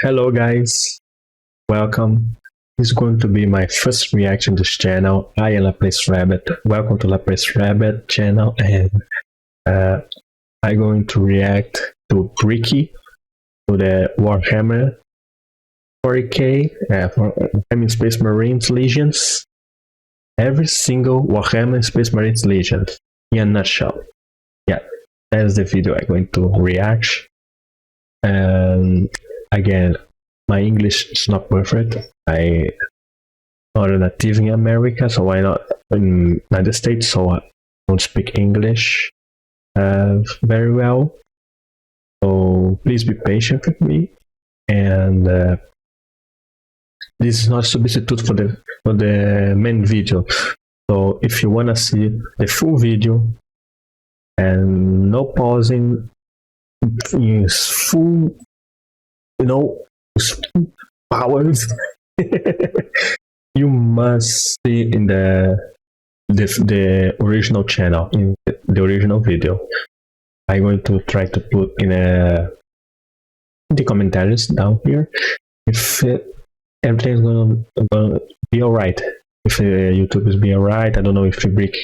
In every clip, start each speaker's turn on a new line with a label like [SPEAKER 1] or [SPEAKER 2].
[SPEAKER 1] Hello guys, welcome. This is going to be my first reaction to this channel. I am Lapis Rabbit. Welcome to Lapis Rabbit channel, and I'm going to react to Bricky, to the Warhammer 40k, Warhammer Space Marines Legions. Every single Warhammer Space Marines Legion in a nutshell. Yeah, that's the video I'm going to react. Again, my English is not perfect. I'm not a native in America, so I'm not in the United States, so I don't speak English very well. So please be patient with me. And this is not a substitute for the main video. So if you wanna see the full video and no pausing, is full, powers, you must see in the original channel, in the original video. I'm going to try to put in the commentaries down here if everything is gonna be alright. If YouTube is being alright, I don't know if Brick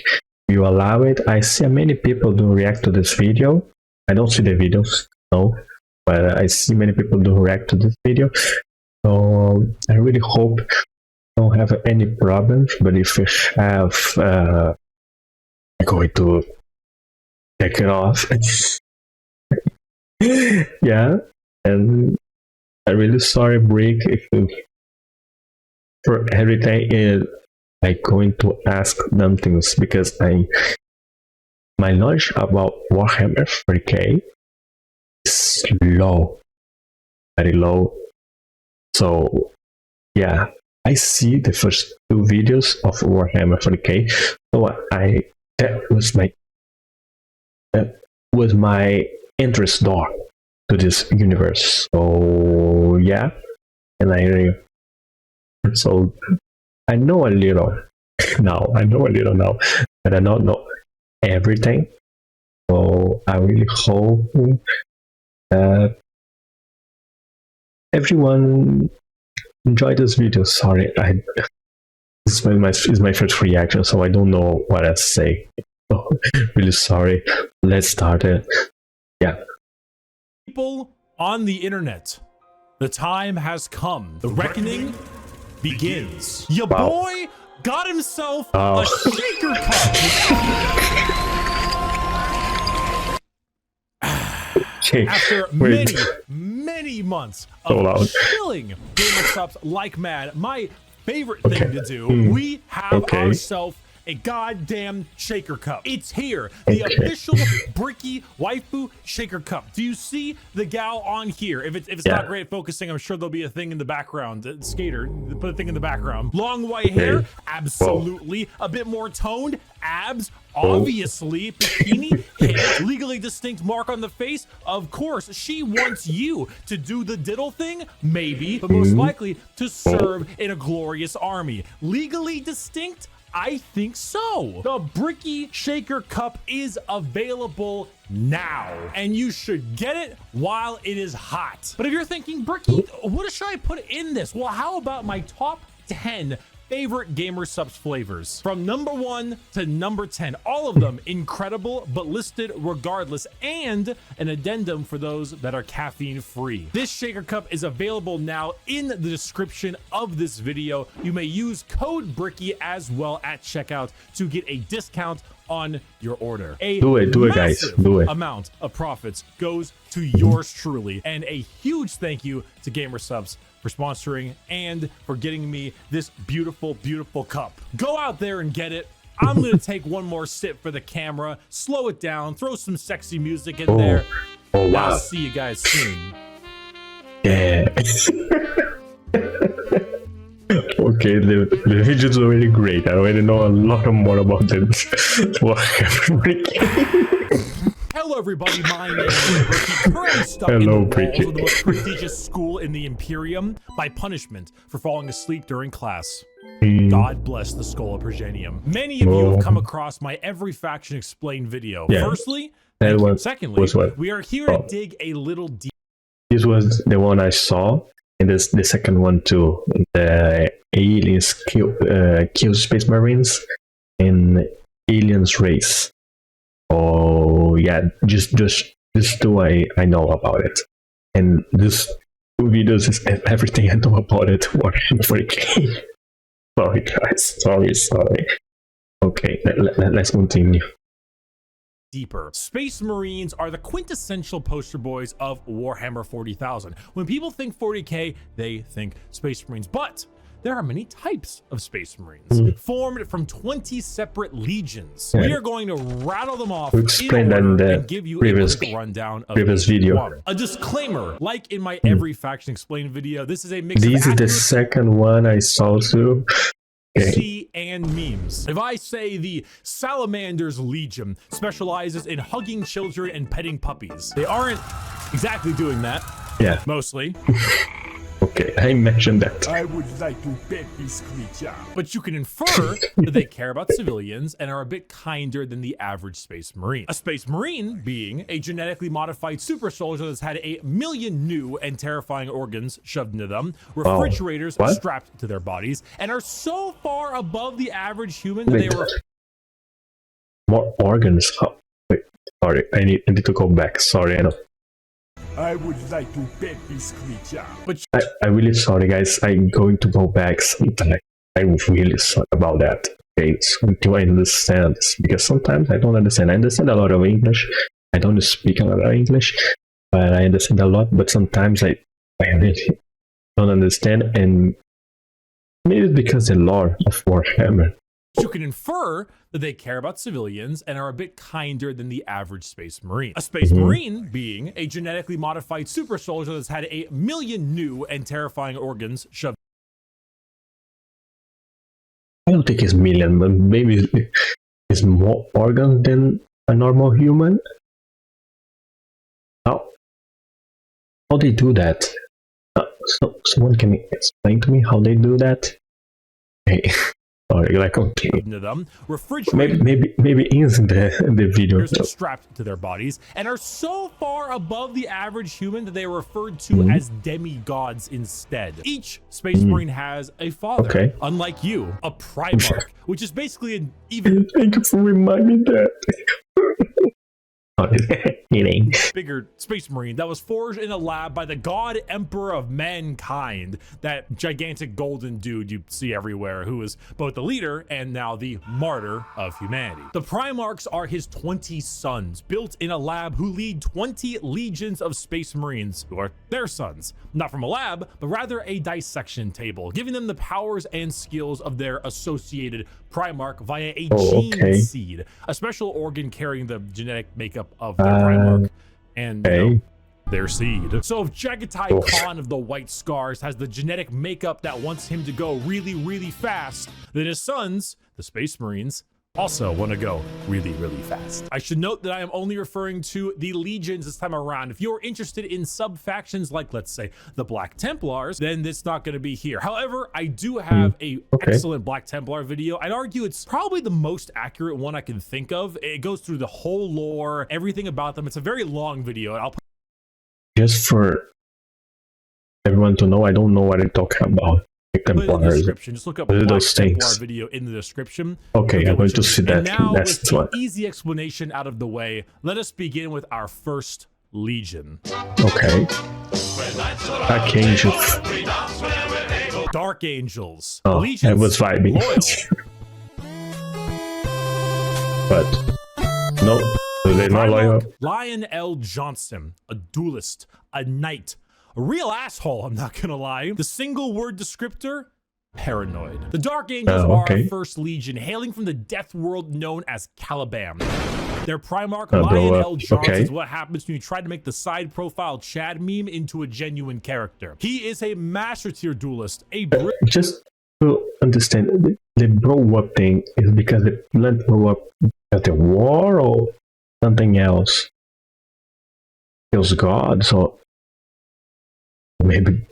[SPEAKER 1] will allow it. I see many people do react to this video. I don't see the videos, no, but I see many people do react to this video. So I really hope you don't have any problems, but if you have, I'm going to take it off. Yeah, and I'm really sorry, Brick, for everything. I'm going to ask them things because my knowledge about Warhammer 40k is low, very low. So yeah, I see the first two videos of Warhammer 40k, so that was my interest door to this universe. So yeah, and I know a little now. But I don't know everything. So I really hope everyone enjoyed this video. Sorry, this is my first reaction, so I don't know what to say. So, really sorry. Let's start it. Yeah.
[SPEAKER 2] People on the internet, the time has come. The reckoning begins. Your boy got himself a shaker cup. After many months of killing gamer subs like mad, my favorite thing to do, we have ourselves a goddamn shaker cup. It's here, the official Bricky waifu shaker cup. Do you see the gal on here? If it's not great at focusing, I'm sure there'll be a thing in the background. Skater, put a thing in the background. Long white hair, absolutely. A bit more toned, abs, obviously. Bikini, hair, legally distinct mark on the face. Of course, she wants you to do the diddle thing, maybe, but most likely to serve in a glorious army. Legally distinct? I think so. The Bricky Shaker Cup is available now, and you should get it while it is hot. But if you're thinking, Bricky, what should I put in this? Well, how about my top 10 favorite gamer subs flavors from number 1 to number 10, all of them incredible but listed regardless, and an addendum for those that are caffeine free. This shaker cup is available now in the description of this video. You may use code Bricky as well at checkout to get a discount on your order.
[SPEAKER 1] Do it guys, do it.
[SPEAKER 2] Amount of profits goes to yours truly, and a huge thank you to gamer subs for sponsoring and for getting me this beautiful cup. Go out there and get it. I'm gonna take one more sip for the camera, slow it down, throw some sexy music in there.
[SPEAKER 1] Oh wow.
[SPEAKER 2] I'll see you guys soon.
[SPEAKER 1] Yeah. Okay, the video is already great. I already know a lot more about this.
[SPEAKER 2] Hello everybody, my name is Bricky, currently stuck in the walls of the most prestigious school in the Imperium by punishment for falling asleep during class. God bless the Skull of Progenium. Many of you have come across my Every Faction Explained video. Firstly, secondly, we are here to dig a little deeper.
[SPEAKER 1] this was the one I saw, and this the second one too. The aliens kill Space Marines and aliens race. Oh yeah, just these two I know about it, and this two videos is everything I know about it. Bricky. Sorry guys, sorry. Okay, let's continue.
[SPEAKER 2] Deeper. Space Marines are the quintessential poster boys of Warhammer 40,000. When people think 40k, they think Space Marines, but there are many types of Space Marines, formed from 20 separate legions. We are going to rattle them off in order and give you a quick rundown of
[SPEAKER 1] previous video.
[SPEAKER 2] A disclaimer, like in my Every Faction Explained video, this is a mix
[SPEAKER 1] This is the second one I saw too.
[SPEAKER 2] And memes. If I say the Salamanders Legion specializes in hugging children and petting puppies, they aren't exactly doing that.
[SPEAKER 1] Yeah.
[SPEAKER 2] Mostly.
[SPEAKER 1] Okay, I mentioned that.
[SPEAKER 2] I would like to pet this creature. But you can infer that they care about civilians and are a bit kinder than the average Space Marine. A Space Marine being a genetically modified super soldier that's had 1 million new and terrifying organs shoved into them, refrigerators strapped to their bodies, and are so far above the average human that they were...
[SPEAKER 1] More organs? Oh, wait, sorry, I need to go back. Sorry, I know.
[SPEAKER 2] I would like to pet this creature. But
[SPEAKER 1] I'm really sorry, guys. I'm going to go back sometime. I'm really sorry about that. Okay, until I understand this, because sometimes I don't understand. I understand a lot of English. I don't speak a lot of English, but I understand a lot. But sometimes I really don't understand, and maybe it's because the lore of Warhammer.
[SPEAKER 2] You can infer that they care about civilians and are a bit kinder than the average Space Marine. A Space Marine being a genetically modified super soldier that's had 1 million new and terrifying organs shoved.
[SPEAKER 1] I don't think it's million, but maybe it's more organs than a normal human. How they do that? So someone can explain to me how they do that? Hey. Sorry, like
[SPEAKER 2] into them, refrigerators
[SPEAKER 1] maybe in the video
[SPEAKER 2] strapped to their bodies and are so far above the average human that they are referred to as demigods instead. Each Space Marine has a father, unlike you, a Primarch, which is basically an even.
[SPEAKER 1] Thank you for reminding me that.
[SPEAKER 2] Bigger Space Marine that was forged in a lab by the God Emperor of Mankind, that gigantic golden dude you see everywhere, who is both the leader and now the martyr of humanity. The Primarchs are his 20 sons, built in a lab, who lead 20 legions of Space Marines, who are their sons, not from a lab, but rather a dissection table, giving them the powers and skills of their associated Primarch via a gene seed, a special organ carrying the genetic makeup of their Primarch and their seed. So if Jagatai Khan of the White Scars has the genetic makeup that wants him to go really, really fast, then his sons, the Space Marines, also want to go really, really fast. I should note that I am only referring to the legions this time around. If you're interested in sub-factions like, let's say, the Black Templars, then it's not going to be here. However, I do have a excellent Black Templar video. I'd argue it's probably the most accurate one I can think of. It goes through the whole lore, everything about them. It's a very long video, and I'll put
[SPEAKER 1] just for everyone to know, I don't know what I'm talking about.
[SPEAKER 2] Templars. Description. Just look up those Templar video in the description.
[SPEAKER 1] Okay, I'm going to see that.
[SPEAKER 2] Now, with the easy explanation out of the way, let us begin with our first legion.
[SPEAKER 1] Okay. Archangels.
[SPEAKER 2] Dark Angels.
[SPEAKER 1] Oh,
[SPEAKER 2] Legions,
[SPEAKER 1] I was vibing. But no, they're not loyal.
[SPEAKER 2] Lion L. Johnson, a duelist, a knight. A real asshole, I'm not gonna lie. The single word descriptor, paranoid. The Dark Angels are our first legion, hailing from the death world known as Caliban. Their Primarch, Lion L. Johnson, is what happens when you try to make the side profile Chad meme into a genuine character. He is a master tier duelist,
[SPEAKER 1] just to understand, the blow up thing is because the plant blow up at the war or something else? Kills God, so maybe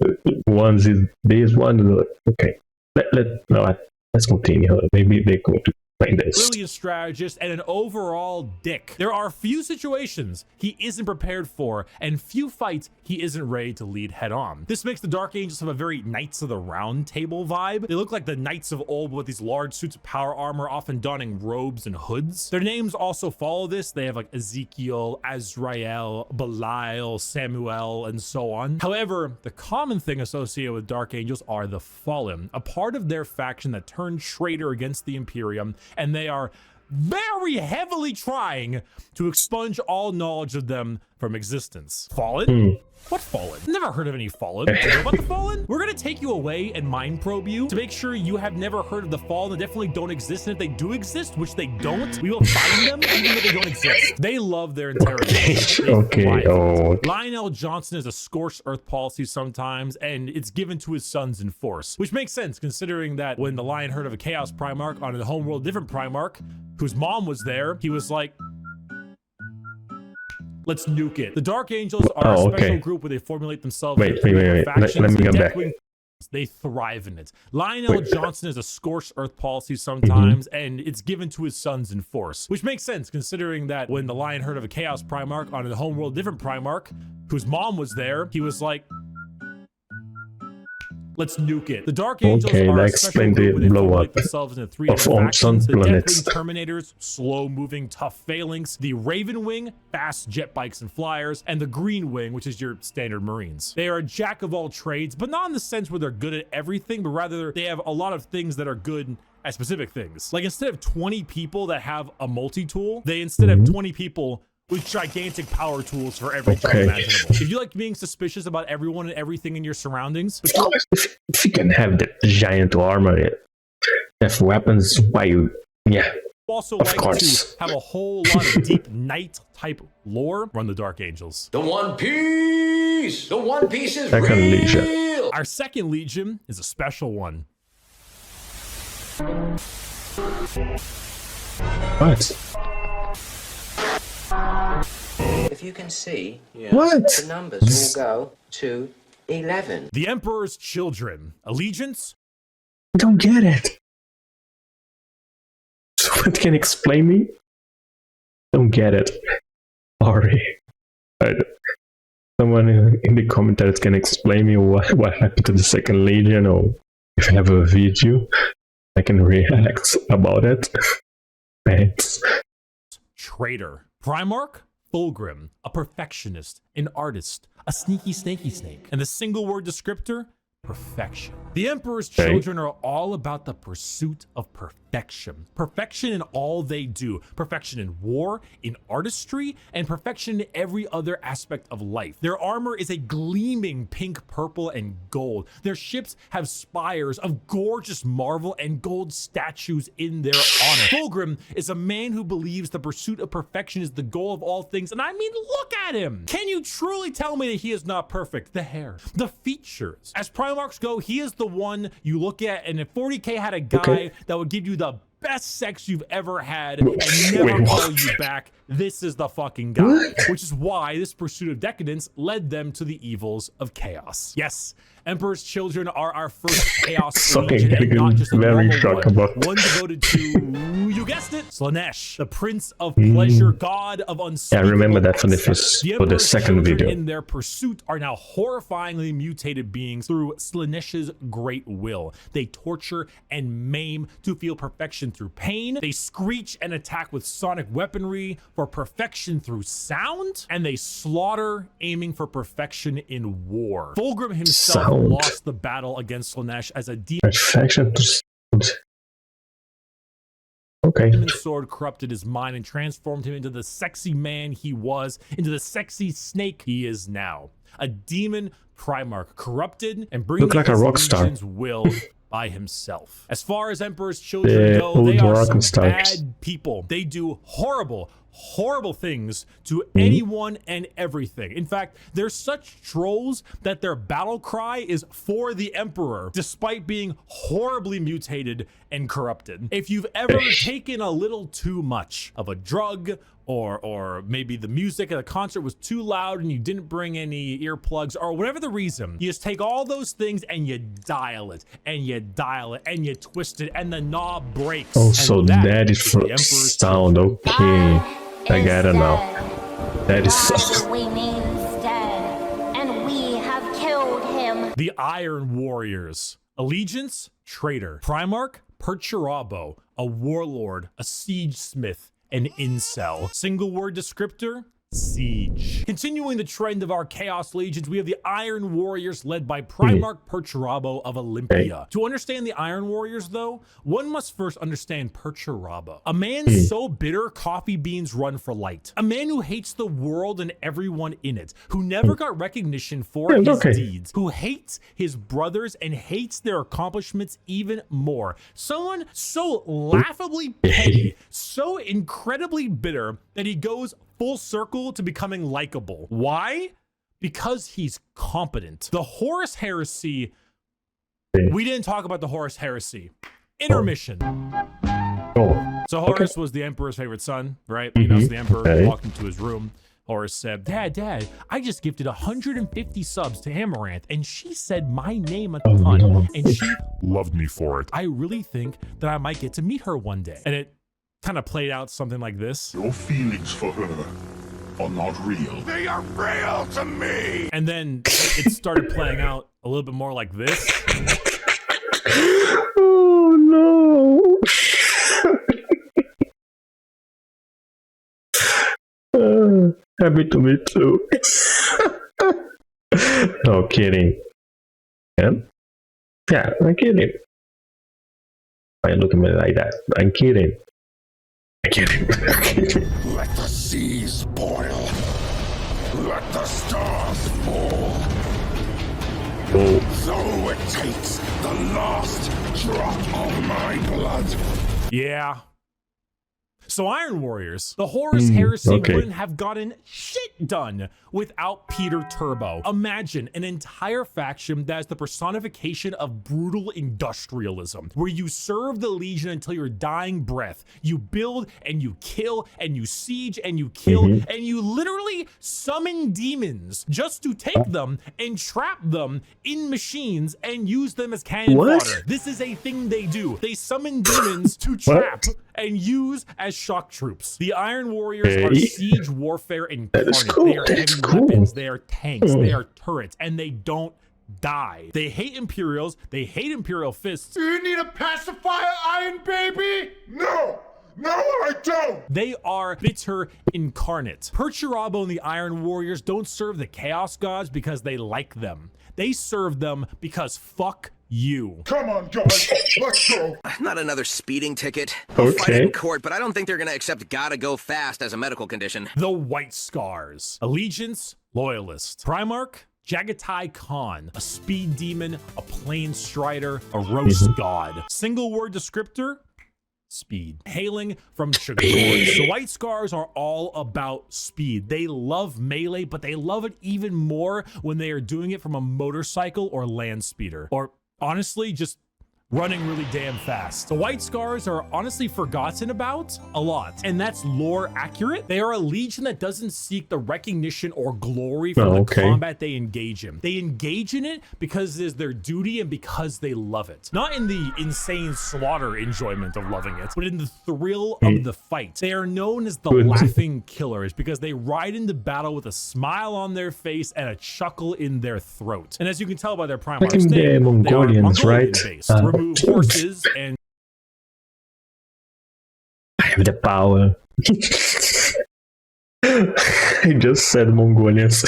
[SPEAKER 1] one is this one. Okay, let's continue. Maybe they go to like this.
[SPEAKER 2] Brilliant strategist, and an overall dick. There are few situations he isn't prepared for, and few fights he isn't ready to lead head on. This makes the Dark Angels have a very Knights of the Round Table vibe. They look like the knights of old with these large suits of power armor, often donning robes and hoods. Their names also follow this. They have like Ezekiel, Azrael, Belial, Samuel, and so on. However, the common thing associated with Dark Angels are the Fallen, a part of their faction that turned traitor against the Imperium, and they are very heavily trying to expunge all knowledge of them from existence. Fallen? What Fallen? Never heard of any Fallen. Do you know about the Fallen? We're gonna take you away and mind probe you to make sure you have never heard of the Fallen. They definitely don't exist, and if they do exist, which they don't, we will find them even if they don't exist. They love their interrogation.
[SPEAKER 1] Okay. Oh.
[SPEAKER 2] Lionel Johnson is a scorched earth policy sometimes, and it's given to his sons in force, which makes sense considering that when the Lion heard of a Chaos Primarch on a homeworld different Primarch, whose mom was there, he was like, let's nuke it. The Dark Angels are a special group where they formulate themselves.
[SPEAKER 1] Wait. Let me get back.
[SPEAKER 2] They thrive in it. Lionel Johnson is a scorched earth policy sometimes, and it's given to his sons in force, which makes sense considering that when the Lion heard of a Chaos Primarch on a homeworld different Primarch, whose mom was there, he was like, let's nuke it. The Dark Angels are a special group where they formulate themselves into three different factions. The Deathwing Terminators, slow-moving, tough phalanx. The Raven Wing, fast jet bikes and flyers. And the Green Wing, which is your standard Marines. They are a jack of all trades, but not in the sense where they're good at everything, but rather they have a lot of things that are good at specific things. Like instead of 20 people that have a multi-tool, they instead have 20 people with gigantic power tools for every job imaginable. If you like being suspicious about everyone and everything in your surroundings,
[SPEAKER 1] if you can have that giant armor, have weapons, why you? Yeah.
[SPEAKER 2] Also like to have a whole lot of deep knight type lore, run the Dark Angels.
[SPEAKER 3] The One Piece is
[SPEAKER 1] Second
[SPEAKER 3] real.
[SPEAKER 1] Legion.
[SPEAKER 2] Our second Legion is a special one.
[SPEAKER 1] What?
[SPEAKER 4] If you can see,
[SPEAKER 1] What?
[SPEAKER 4] the numbers will go to 11.
[SPEAKER 2] The Emperor's Children. Allegiance?
[SPEAKER 1] I don't get it. Someone can explain me? Don't get it. Sorry. Someone in the commentaries can explain me what happened to the Second Legion, or if I have a video, I can react about it. Thanks.
[SPEAKER 2] Traitor. Primarch? Fulgrim, a perfectionist, an artist, a sneaky snaky snake, and the single word descriptor, perfection. The Emperor's Children are all about the pursuit of perfection. Perfection in all they do. Perfection in war, in artistry, and perfection in every other aspect of life. Their armor is a gleaming pink, purple, and gold. Their ships have spires of gorgeous marble and gold statues in their honor. Fulgrim is a man who believes the pursuit of perfection is the goal of all things, and I mean, look at him! Can you truly tell me that he is not perfect? The hair, the features. As Primarchs go, he is the one you look at, and if 40k had a guy that would give you the best sex you've ever had and never call you back, this is the fucking guy. Which is why this pursuit of decadence led them to the evils of chaos. Yes, Emperor's Children are our first chaos legion, and not just a normal one devoted to, you guessed it, Slaanesh, the Prince of Pleasure, God of unspeakable
[SPEAKER 1] I remember that for
[SPEAKER 2] excess.
[SPEAKER 1] the second video.
[SPEAKER 2] In their pursuit are now horrifyingly mutated beings through Slaanesh's great will. They torture and maim to feel perfection through pain. They screech and attack with sonic weaponry for perfection through sound, and they slaughter, aiming for perfection in war. Fulgrim himself lost the battle against Slaanesh as a demon.
[SPEAKER 1] Perfection. Okay.
[SPEAKER 2] Demon sword corrupted his mind and transformed him into the sexy man he was, into the sexy snake he is now. A demon Primarch, corrupted and bringing
[SPEAKER 1] like a rock star.
[SPEAKER 2] will by himself. As far as Emperor's Children go, they are some bad people. They do horrible things to anyone and everything. In fact, they're such trolls that their battle cry is for the Emperor, despite being horribly mutated and corrupted. If you've ever taken a little too much of a drug or maybe the music at the concert was too loud and you didn't bring any earplugs, or whatever the reason, you just take all those things and you dial it and you dial it and you twist it and the knob breaks.
[SPEAKER 1] Oh, so that is for sound. Okay, I got it now. That is so.
[SPEAKER 5] We mean dead, and we have killed him.
[SPEAKER 2] The Iron Warriors. Allegiance, traitor. Primarch, Perturabo, a warlord, a siege smith, an incel. Single word descriptor, siege. Continuing the trend of our Chaos Legions, we have the Iron Warriors led by Primarch Perturabo of Olympia. To understand the Iron Warriors, though, one must first understand Perturabo. A man so bitter, coffee beans run for light. A man who hates the world and everyone in it, who never got recognition for his deeds, who hates his brothers and hates their accomplishments even more. Someone so laughably petty, so incredibly bitter that he goes full circle to becoming likable. Why? Because he's competent. The Horus heresy. We didn't talk about the Horus heresy. Intermission. So Horus was the emperor's favorite son, right? You know, so the emperor walked into his room. Horus said, Dad, I just gifted 150 subs to Amaranth, and she said my name a ton, and she loved me for it. I really think that I might get to meet her one day. And it kind of played out something like this.
[SPEAKER 6] Your feelings for her are not real. They are real to me!
[SPEAKER 2] And then it started playing out a little bit more like this.
[SPEAKER 1] Oh no. Happy to meet too. No kidding. Yeah, I'm kidding. Why you look at me like that? I'm kidding. I'm kidding.
[SPEAKER 6] Let the seas boil. Let the stars fall. So it takes the last drop of my blood.
[SPEAKER 2] Yeah. So Iron Warriors, the Horus heresy wouldn't have gotten shit done without Peter Turbo. Imagine an entire faction that is the personification of brutal industrialism, where you serve the Legion until your dying breath. You build and you kill and you siege and you kill and you literally summon demons just to take them and trap them in machines and use them as cannon fodder. This is a thing they do. They summon demons to trap and use as shock troops. The Iron Warriors are siege warfare incarnate. They are heavy weapons, they are tanks, they are turrets, and they don't die. They hate Imperials, they hate Imperial Fists.
[SPEAKER 6] Do you need a pacifier, Iron Baby? No! No, I don't!
[SPEAKER 2] They are bitter incarnate. Perturabo and the Iron Warriors don't serve the Chaos Gods because they like them. They serve them because fuck you.
[SPEAKER 6] Come on, guys, let's go.
[SPEAKER 7] Not another speeding ticket. I'll fight it in court, but I don't think they're gonna accept gotta go fast as a medical condition.
[SPEAKER 2] The White Scars. Allegiance, Loyalist. Primarch, Jagatai Khan, a speed demon, a plain strider, a roast god. Single word descriptor, speed. Hailing from Chagor. The White Scars are all about speed. They love melee, but they love it even more when they are doing it from a motorcycle or land speeder. Or honestly, just running really damn fast. The White Scars are honestly forgotten about a lot, and that's lore accurate. They are a legion that doesn't seek the recognition or glory from the combat they engage in. They engage in it because it is their duty and because they love it. Not in the insane slaughter enjoyment of loving it, but in the thrill of the fight. They are known as the laughing killers because they ride into battle with a smile on their face and a chuckle in their throat. And as you can tell by their Primarch's name,
[SPEAKER 1] Mongolians,
[SPEAKER 2] they are
[SPEAKER 1] right?
[SPEAKER 2] Mongolian-based. Remove horses and
[SPEAKER 1] I have the power. I just said Mongolians.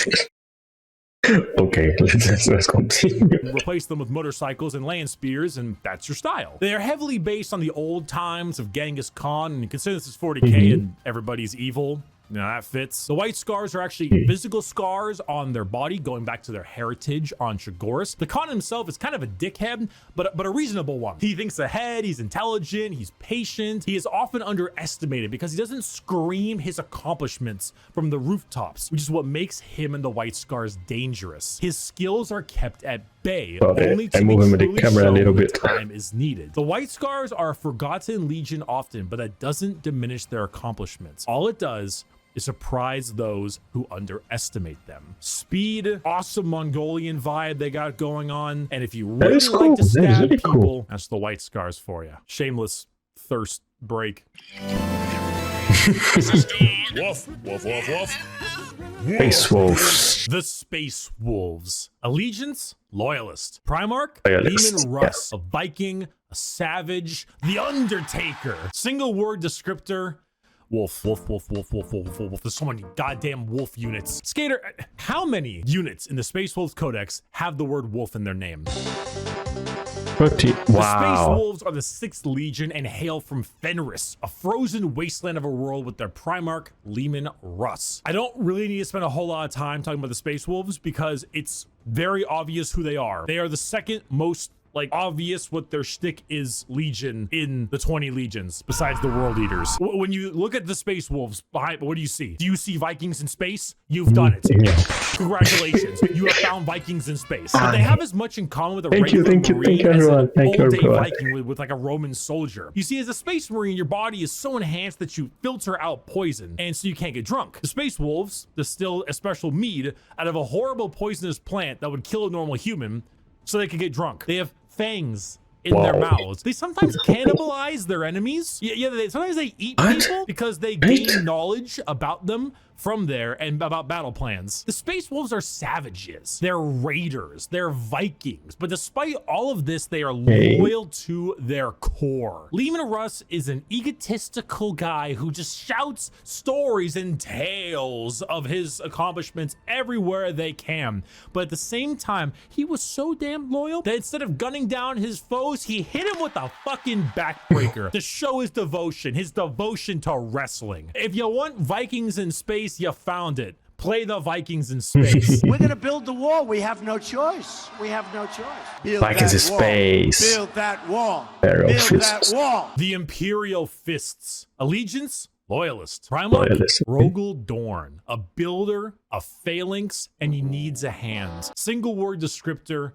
[SPEAKER 1] Okay, let's continue.
[SPEAKER 2] Replace them with motorcycles and land spears, and that's your style. They are heavily based on the old times of Genghis Khan, and you consider this is 40k and everybody's evil. Now that fits. The white scars are actually physical scars on their body, going back to their heritage on Shagoras. The Khan himself is kind of a dickhead, but a reasonable one. He thinks ahead, he's intelligent, he's patient. He is often underestimated because he doesn't scream his accomplishments from the rooftops, which is what makes him and the white scars dangerous. His skills are kept at bay, only to be truly shown when time is needed. The white scars are a forgotten legion often, but that doesn't diminish their accomplishments. All it does is surprise those who underestimate them. Speed, awesome Mongolian vibe they got going on. And if you really like to stab people, that's the white scars for you. Shameless thirst break.
[SPEAKER 6] Woof, woof, woof, woof.
[SPEAKER 1] Space Wolves.
[SPEAKER 2] The Space Wolves. Allegiance, Loyalist. Primarch,
[SPEAKER 1] Loyalist.
[SPEAKER 2] Leman Russ. A Viking, a Savage, the Undertaker. Single word descriptor, wolf, wolf, wolf, wolf, wolf, wolf, wolf. There's so many goddamn wolf units. Skater, how many units in the Space Wolves Codex have the word wolf in their name?
[SPEAKER 1] 30. Wow.
[SPEAKER 2] The Space Wolves are the 6th Legion and hail from Fenris, a frozen wasteland of a world with their Primarch, Leman Russ. I don't really need to spend a whole lot of time talking about the Space Wolves because it's very obvious who they are. They are the second most obvious what their shtick is legion in the 20 legions besides the world eaters. When you look at the Space Wolves behind, what do you see? Do you see Vikings in space? You've done it. Congratulations. You have found Vikings in space. But they have as much in common with a regular Marine as an old-day Viking with like a Roman soldier. You see, as a Space Marine, your body is so enhanced that you filter out poison, and so you can't get drunk. The Space Wolves distill a special mead out of a horrible poisonous plant that would kill a normal human so they could get drunk. They have fangs in their mouths. They sometimes cannibalize their enemies. Sometimes they eat people because they gain knowledge about them from there and about battle plans. The Space Wolves are savages. They're raiders. They're Vikings. But despite all of this, they are loyal to their core. Leman Russ is an egotistical guy who just shouts stories and tales of his accomplishments everywhere they can. But at the same time, he was so damn loyal that instead of gunning down his foes, he hit him with a fucking backbreaker to show his devotion to wrestling. If you want Vikings in space, you found it. Play the Vikings in space.
[SPEAKER 8] We're gonna build the wall. We have no choice. We have no choice. Build
[SPEAKER 1] Vikings in space.
[SPEAKER 8] Build that wall.
[SPEAKER 1] Imperial
[SPEAKER 8] Build
[SPEAKER 1] Fists.
[SPEAKER 8] that wall.
[SPEAKER 2] The Imperial Fists. Allegiance, Loyalist. Primarch, Rogel Dorn. A builder, a phalanx, and he needs a hand. Single word descriptor,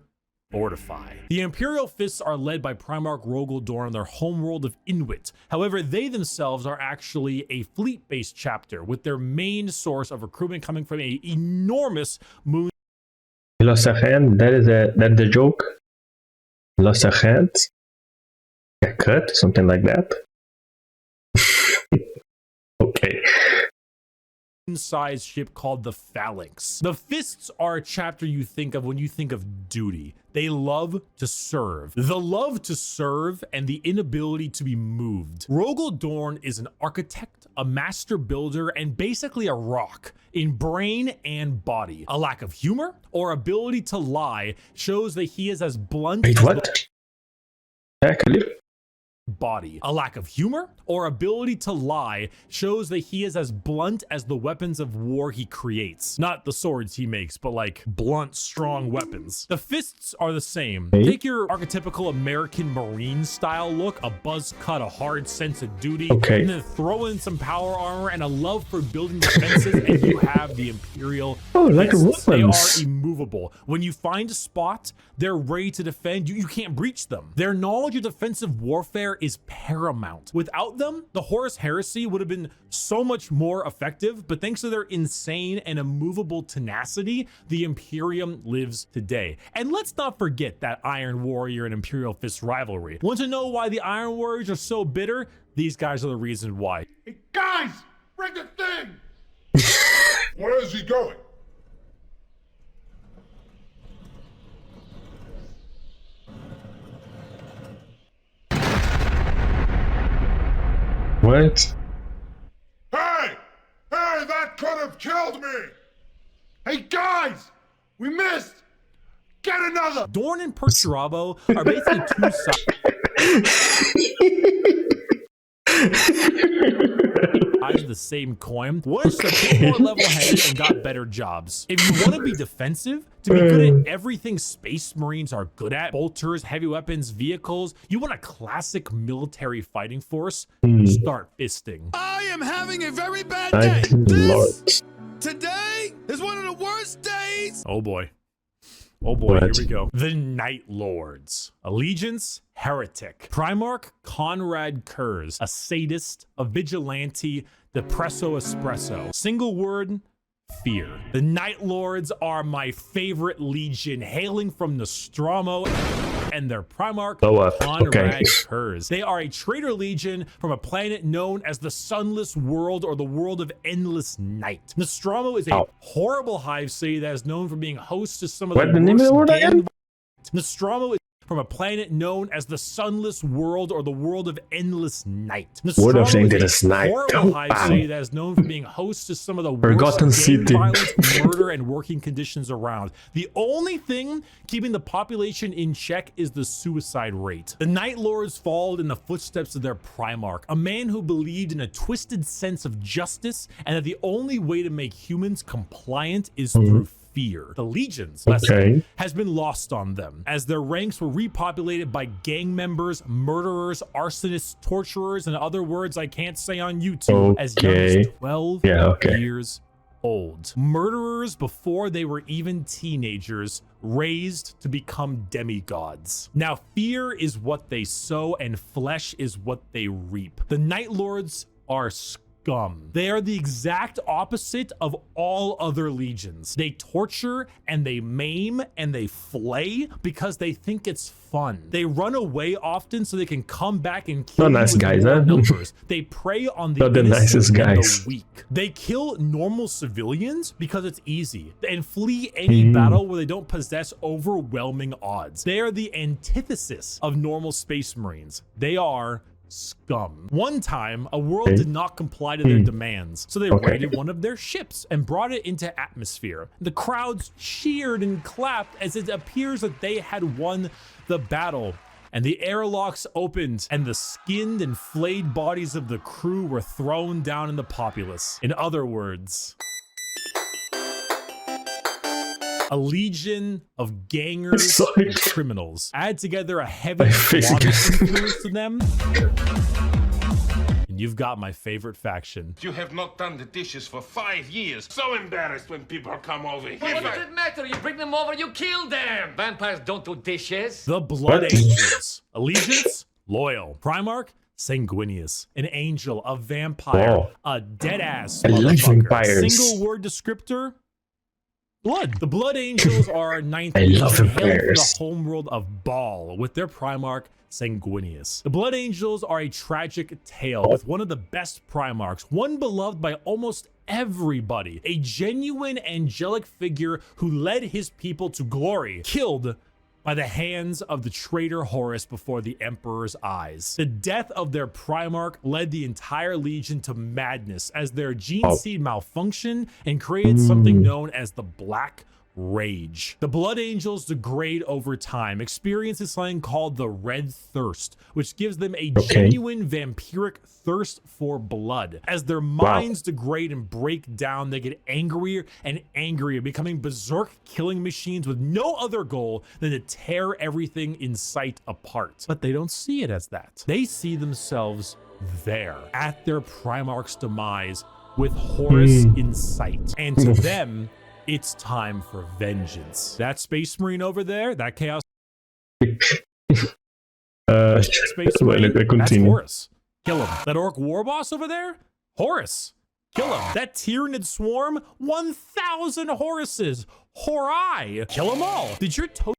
[SPEAKER 2] fortify. The Imperial Fists are led by Primarch Rogel Dorn on their homeworld of Inuit. However, they themselves are actually a fleet-based chapter with their main source of recruitment coming from an enormous moon.
[SPEAKER 1] He lost a hand. That's the joke. Lost a hand. A cut, something like that. Okay.
[SPEAKER 2] Sized ship called the Phalanx. The Fists are a chapter you think of when you think of duty. They love to serve. The love to serve and the inability to be moved. Rogel Dorn is an architect, a master builder, and basically a rock in brain and body. A lack of humor or ability to lie shows that he is as blunt as body. A lack of humor or ability to lie shows that he is as blunt as the weapons of war he creates. Not the swords he makes, but like blunt, strong weapons. The Fists are the same. Take your archetypical American Marine style look, a buzz cut, a hard sense of duty, and then throw in some power armor and a love for building defenses, and you have the Imperial Fists. They are immovable. When you find a spot, they're ready to defend. You can't breach them. Their knowledge of defensive warfare is paramount. Without them, the Horus heresy would have been so much more effective, but thanks to their insane and immovable tenacity, the Imperium lives today. And let's not forget that Iron Warrior and Imperial Fist rivalry. Want to know why the Iron Warriors are so bitter? These guys are the reason why.
[SPEAKER 6] Hey guys, bring the thing! Where is he going?
[SPEAKER 1] What?
[SPEAKER 6] Hey! Hey, that could have killed me! Hey guys! We missed! Get another!
[SPEAKER 2] Dorn and Perturabo are basically two sides. sides of the same coin. One is just a bit more level-headed and got better jobs. If you want to be defensive, to be good at everything Space Marines are good at, bolters, heavy weapons, vehicles, you want a classic military fighting force, start fisting.
[SPEAKER 9] I am having a very bad day. Today is one of the worst days.
[SPEAKER 2] Oh boy. Oh boy, here we go. The Night Lords. Allegiance, heretic. Primarch, Conrad Kurz. A sadist, a vigilante, depresso espresso. Single word, fear. The Night Lords are my favorite legion, hailing from Nostromo and their Primarch, Conrad Kurz. They are a traitor legion from a planet known as the Sunless World, or the World of Endless Night. Nostromo is a horrible hive city that is known for being host to some of the worst Nostromo is from a planet known as the Sunless World, or the World of Endless Night. Nostromo is a horrible hive city that is known for being host to some of the worst gang violence, murder, and working conditions around. The only thing keeping the population in check is the suicide rate. The Night Lords followed in the footsteps of their Primarch, a man who believed in a twisted sense of justice and that the only way to make humans compliant is through fear. The Legion's lesson has been lost on them, as their ranks were repopulated by gang members, murderers, arsonists, torturers, and other words I can't say on YouTube, as young as 12 years old. Murderers before they were even teenagers, raised to become demigods. Now, fear is what they sow and flesh is what they reap. The Night Lords are scum. They are the exact opposite of all other legions. They torture and they maim and they flay because they think it's fun. They run away often so they can come back and kill
[SPEAKER 1] nice guys, huh?
[SPEAKER 2] numbers. They prey on the
[SPEAKER 1] nicest guys.
[SPEAKER 2] And the weak. They kill normal civilians because it's easy and flee any battle where they don't possess overwhelming odds. They are the antithesis of normal Space Marines. They are scum. One time, a world did not comply to their demands, so they raided one of their ships and brought it into atmosphere. The crowds cheered and clapped as it appears that they had won the battle, and the airlocks opened and the skinned and flayed bodies of the crew were thrown down in the populace. In other words, a legion of gangers and criminals. Add together a heavy influence to them, and you've got my favorite faction.
[SPEAKER 10] You have not done the dishes for 5 years. So embarrassed when people come over here.
[SPEAKER 3] What does it matter? You bring them over, you kill them. Vampires don't do dishes.
[SPEAKER 2] The Blood Angels. Allegiance, loyal. Primarch, sanguineous. An angel, a vampire, a dead-ass motherfucker. Single word descriptor, blood. The Blood Angels are ninth legion, hailing from the homeworld of Baal with their Primarch, Sanguinius. The Blood Angels are a tragic tale with one of the best Primarchs, one beloved by almost everybody, a genuine angelic figure who led his people to glory, killed by the hands of the traitor Horus before the Emperor's eyes. The death of their Primarch led the entire Legion to madness as their gene seed malfunctioned and created something known as the Black Rage. The Blood Angels degrade over time, experiencing something called the Red Thirst, which gives them a genuine vampiric thirst for blood. As their minds degrade and break down, they get angrier and angrier, becoming berserk killing machines with no other goal than to tear everything in sight apart. But they don't see it as that. They see themselves there, at their Primarch's demise, with Horus in sight. And to them, it's time for vengeance. That Space Marine over there, that Chaos Space Marine, that's Horus. Kill him. That Orc War Boss over there, Horus. Kill him. That Tyranid Swarm, 1,000 Horuses. Horai. Kill them all. Did your toast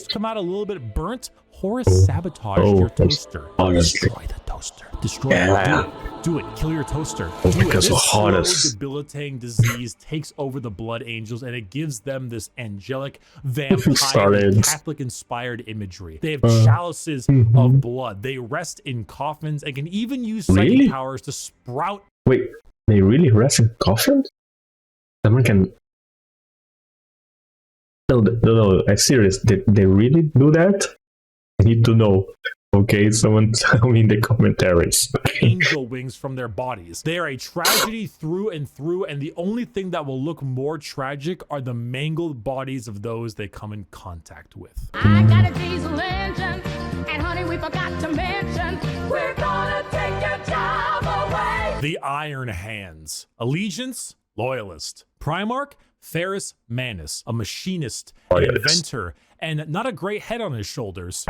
[SPEAKER 2] come out a little bit burnt? Horus sabotaged your toaster. Destroy the toaster. Destroy it. Do it. Kill your toaster.
[SPEAKER 1] Because of Horus.
[SPEAKER 2] Debilitating disease takes over the Blood Angels, and it gives them this angelic, vampire, Catholic-inspired imagery. They have chalices of blood. They rest in coffins and can even use psychic powers to sprout.
[SPEAKER 1] Wait, they really rest in coffins? Someone can. No, I'm serious. Did they really do that? I need to know. Okay, someone tell me in the commentaries.
[SPEAKER 2] Angel wings from their bodies. They are a tragedy through and through, and the only thing that will look more tragic are the mangled bodies of those they come in contact with.
[SPEAKER 5] I got a diesel engine, and honey, we forgot to mention, we're gonna take your job away.
[SPEAKER 2] The Iron Hands. Allegiance, loyalist. Primarch, Ferrus Manus, a machinist, an inventor, and not a great head on his shoulders.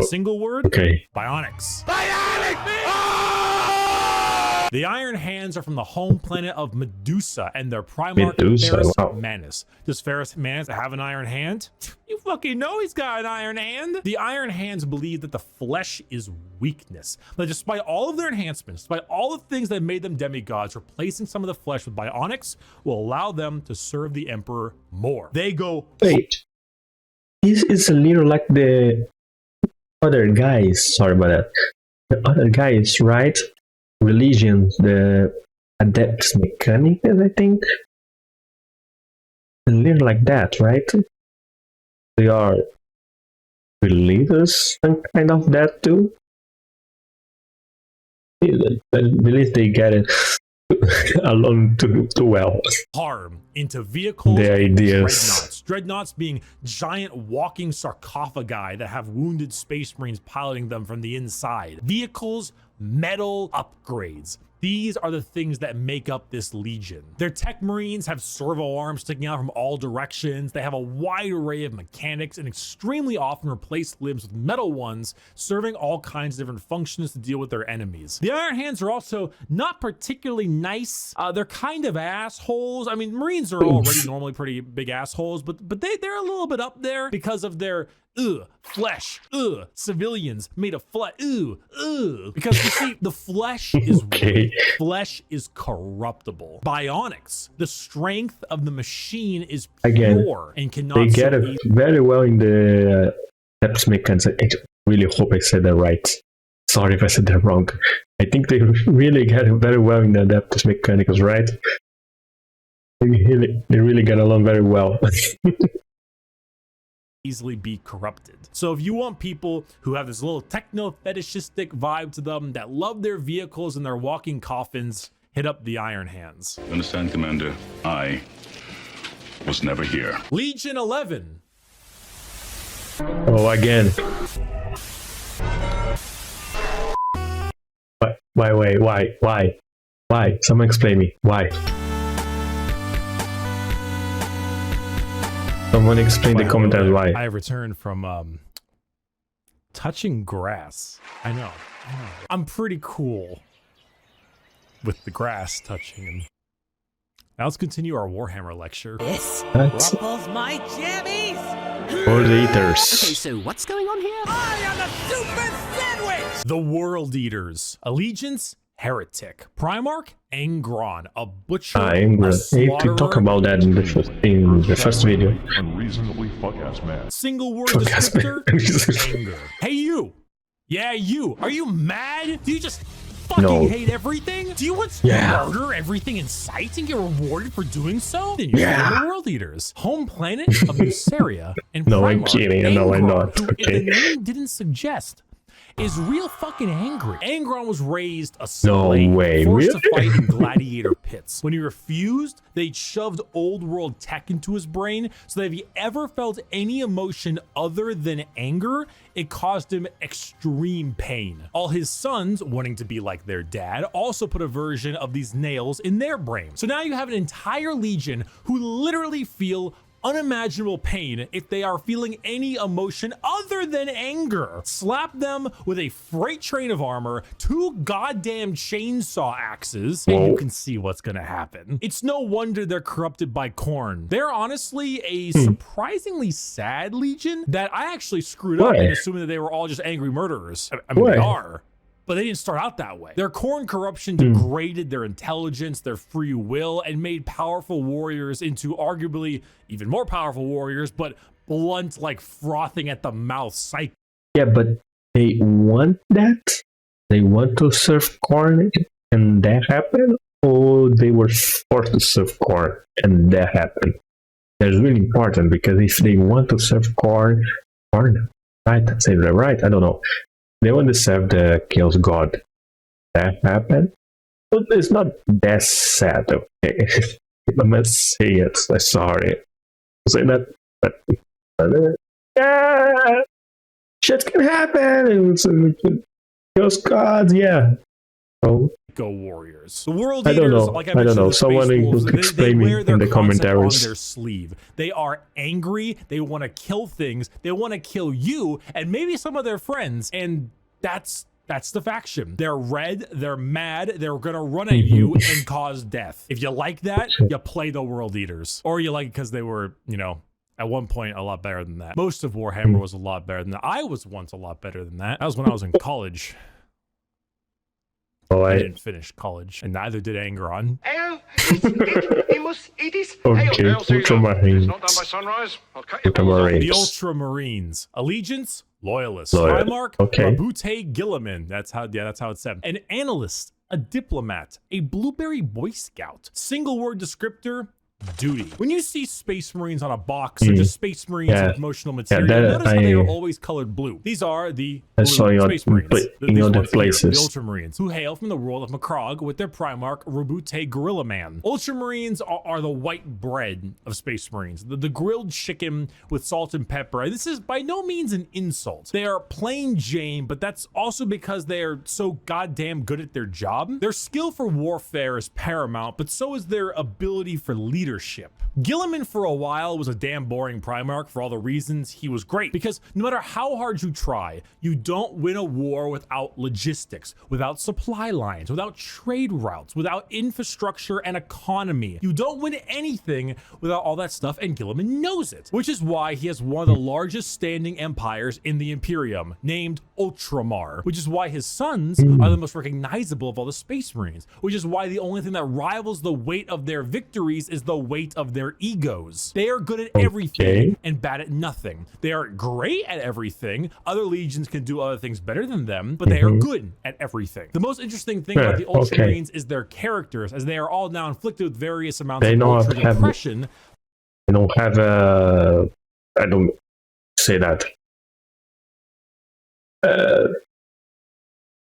[SPEAKER 2] Single word?
[SPEAKER 1] Okay.
[SPEAKER 2] Bionics. The Iron Hands are from the home planet of Medusa, and their Primarch Ferrus Manus. Does Ferrus Manus have an iron hand? You fucking know he's got an iron hand. The Iron Hands believe that the flesh is weakness. But despite all of their enhancements, despite all the things that made them demigods, replacing some of the flesh with bionics will allow them to serve the Emperor more. They go...
[SPEAKER 1] Wait. This is a little like the other guys. Sorry about that. The other guys, right? Religion, the Adepts Mechanicus, I think. A little like that, right? They are believers, some kind of that too. I believe they get it along too well.
[SPEAKER 2] Harm into vehicles,
[SPEAKER 1] the ideas.
[SPEAKER 2] Dreadnoughts being giant walking sarcophagi that have wounded space marines piloting them from the inside. Vehicles, metal, upgrades. These are the things that make up this legion. Their tech marines have servo arms sticking out from all directions. They have a wide array of mechanics and extremely often replace limbs with metal ones, serving all kinds of different functions to deal with their enemies. The Iron Hands are also not particularly nice. They're kind of assholes. I mean, marines are already normally pretty big assholes, but they're a little bit up there because of their flesh, civilians made of flesh, because you see, the flesh is weak. Flesh is corruptible. Bionics, the strength of the machine is pure and cannot.
[SPEAKER 1] They get it very well in the Adepts Mechanicus. I really hope I said that right. Sorry if I said that wrong. I think they really get it very well in the Adepts Mechanicus, right? They really get along very well.
[SPEAKER 2] Easily be corrupted. So if you want people who have this little techno fetishistic vibe to them, that love their vehicles and their walking coffins, hit up the Iron Hands.
[SPEAKER 11] Understand, Commander? I was never here.
[SPEAKER 2] Legion 11.
[SPEAKER 1] Oh, again. Why? Someone explain me. Why? Someone explain the commentaries why.
[SPEAKER 2] I returned from touching grass. I know. I'm pretty cool with the grass touching. And now let's continue our Warhammer lecture.
[SPEAKER 12] This ruffles my jammies.
[SPEAKER 1] Or the Eaters.
[SPEAKER 12] Okay, so what's going on here?
[SPEAKER 9] I am the super sandwich.
[SPEAKER 2] The World Eaters. Allegiance, Heretic. Primarch, Angron, a butcher, a slaughterer.
[SPEAKER 1] To talk about that in the first video.
[SPEAKER 13] Unreasonably fuck-ass man.
[SPEAKER 2] Single word descriptor, anger. Hey you! Yeah, you! Are you mad? Do you just fucking hate everything? Do you want to murder everything in sight and get rewarded for doing so? Then you're the World Eaters. Home planet of Nuceria and
[SPEAKER 1] No,
[SPEAKER 2] Primarch,
[SPEAKER 1] I'm kidding.
[SPEAKER 2] Angron,
[SPEAKER 1] No, I'm not.
[SPEAKER 2] who, if the name didn't suggest, is real fucking angry. Angron was raised a slave, forced to fight in gladiator pits. When he refused, they shoved old world tech into his brain, so that if he ever felt any emotion other than anger, it caused him extreme pain. All his sons, wanting to be like their dad, also put a version of these nails in their brain. So now you have an entire legion who literally feel unimaginable pain if they are feeling any emotion other than anger. Slap them with a freight train of armor, 2 goddamn chainsaw axes, and you can see what's gonna happen. It's no wonder they're corrupted by Khorne. They're honestly a surprisingly sad legion that I actually screwed up in assuming that they were all just angry murderers. I mean, they are. But they didn't start out that way. Their Khorne corruption degraded their intelligence, their free will, and made powerful warriors into arguably even more powerful warriors, but blunt, like frothing at the mouth psych.
[SPEAKER 1] Yeah, but they want that? They want to serve Khorne and that happened? Or they were forced to serve Khorne and that happened? That's really important, because if they want to serve Khorne, Right? Say that right? I don't know. They want to serve the Chaos God. That happened? But it's not that sad, okay? I must say it. I'm sorry. Say that, but yeah, shit can happen. Chaos gods, yeah. Oh.
[SPEAKER 2] Go Warriors. The world
[SPEAKER 1] I don't
[SPEAKER 2] eaters,
[SPEAKER 1] know.
[SPEAKER 2] like I
[SPEAKER 1] I don't
[SPEAKER 2] mentioned,
[SPEAKER 1] know.
[SPEAKER 2] the
[SPEAKER 1] Someone
[SPEAKER 2] Space Wolves,
[SPEAKER 1] explain
[SPEAKER 2] they
[SPEAKER 1] me
[SPEAKER 2] wear their
[SPEAKER 1] in the
[SPEAKER 2] concept
[SPEAKER 1] commentaries.
[SPEAKER 2] on their sleeve. They are angry. They want to kill things. They want to kill you and maybe some of their friends. And that's the faction. They're red. They're mad. They're gonna run at you and cause death. If you like that, you play the world eaters, or you like it because they were, you know, at one point a lot better than that. Most of Warhammer was a lot better than that. I was once a lot better than that. That was when I was in college.
[SPEAKER 1] Oh,
[SPEAKER 2] I didn't finish college, and neither did Angron.
[SPEAKER 1] Okay, Ultramarines. Ultramarines.
[SPEAKER 2] The Ultramarines. Allegiance, Loyalist.
[SPEAKER 1] Loyal.
[SPEAKER 2] Primarch,
[SPEAKER 1] Okay.
[SPEAKER 2] Rabute Gilliman. That's how it's said. An Analyst, a Diplomat, a Blueberry Boy Scout. Single word descriptor, duty. When you see Space Marines on a box or just Space Marines in promotional material, notice how they are always colored blue. These are the blue Space Marines.
[SPEAKER 1] In other places.
[SPEAKER 2] The Ultramarines, who hail from the world of Macrog with their Primarch, Rabute Gorilla Man. Ultramarines are the white bread of Space Marines, the grilled chicken with salt and pepper. And this is by no means an insult. They are plain Jane, but that's also because they are so goddamn good at their job. Their skill for warfare is paramount, but so is their ability for leadership. Gilliman for a while was a damn boring Primarch for all the reasons he was great, because no matter how hard you try, you don't win a war without logistics, without supply lines, without trade routes, without infrastructure and economy. You don't win anything without all that stuff, and Gilliman knows it, which is why he has one of the largest standing empires in the Imperium, named Ultramar, which is why his sons are the most recognizable of all the Space Marines, which is why the only thing that rivals the weight of their victories is the weight of their egos. They are good at everything and bad at nothing. They are great at everything. Other legions can do other things better than them, but they are good at everything. The most interesting thing about the Ultramarines is their characters, as they are all now inflicted with various amounts of ultra depression.
[SPEAKER 1] They don't have a... I don't say that.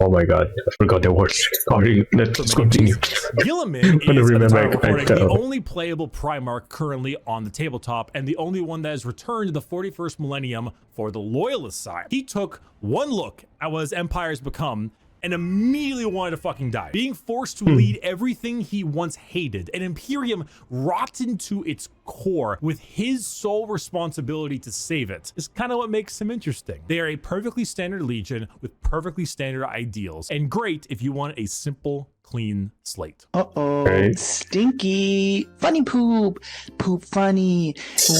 [SPEAKER 1] Oh my god, I forgot the word. Sorry, let's continue.
[SPEAKER 2] Gilliman is, at the time of recording, the only playable Primarch currently on the tabletop, and the only one that has returned to the 41st millennium for the Loyalist side. He took one look at what his empires become and immediately wanted to fucking die. Being forced to lead everything he once hated, an Imperium rotten to its core with his sole responsibility to save it, is kind of what makes him interesting. They are a perfectly standard legion with perfectly standard ideals, and great if you want a simple, clean slate.
[SPEAKER 14] Stinky. Funny poop. Poop funny.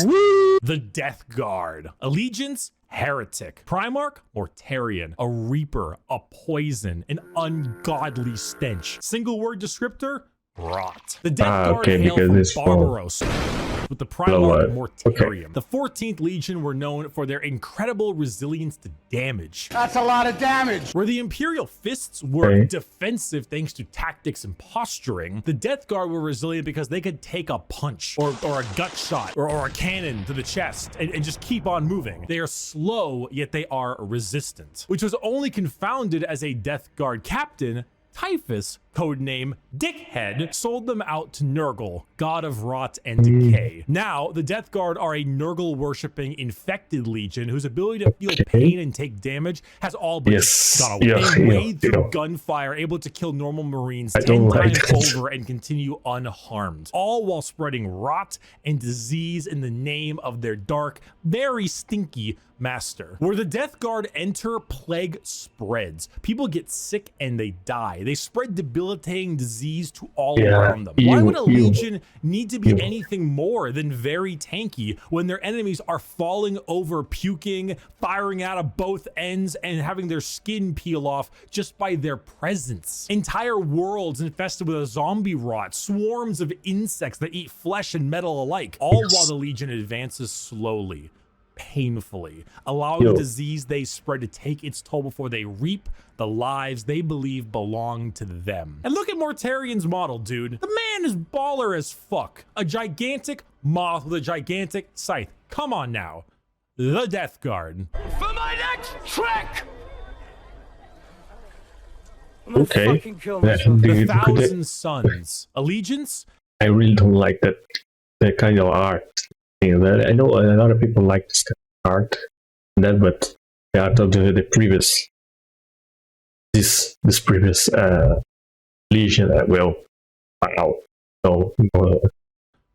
[SPEAKER 14] Woo!
[SPEAKER 2] The Death Guard. Allegiance, Heretic. Primarch, Mortarian. A Reaper, a Poison, an ungodly stench. Single word descriptor, rot. The Death Guard hail from Barbaros, with the Primarch Mortarian. The 14th Legion were known for their incredible resilience to damage.
[SPEAKER 8] That's a lot of damage.
[SPEAKER 2] Where the Imperial Fists were defensive thanks to tactics and posturing, the Death Guard were resilient because they could take a punch or a gut shot or a cannon to the chest and just keep on moving. They are slow, yet they are resistant, which was only confounded as a Death Guard captain, Typhus, codename Dickhead, sold them out to Nurgle, god of rot and decay. Now, the Death Guard are a Nurgle-worshipping infected legion whose ability to feel pain and take damage has all but gone away. They wade through gunfire, able to kill normal Marines 10 times over and continue unharmed, all while spreading rot and disease in the name of their dark, very stinky master. Where the Death Guard enter, plague spreads. People get sick and they die. They spread debilitating disease to all around them. Why would a legion need to be anything more than very tanky when their enemies are falling over, puking, firing out of both ends, and having their skin peel off just by their presence? Entire worlds infested with a zombie rot, swarms of insects that eat flesh and metal alike, all while the legion advances slowly, painfully, allowing the disease they spread to take its toll before they reap the lives they believe belong to them. And look at Mortarian's model, dude. The man is baller as fuck. A gigantic moth with a gigantic scythe. Come on now. the Death Guard.
[SPEAKER 3] For my next trick!
[SPEAKER 1] Okay.
[SPEAKER 2] The Thousand Sons. Allegiance?
[SPEAKER 1] I really don't like that kind of art. You know, I know a lot of people like this kind of art, but the art of the previous this previous Legion well, wow. So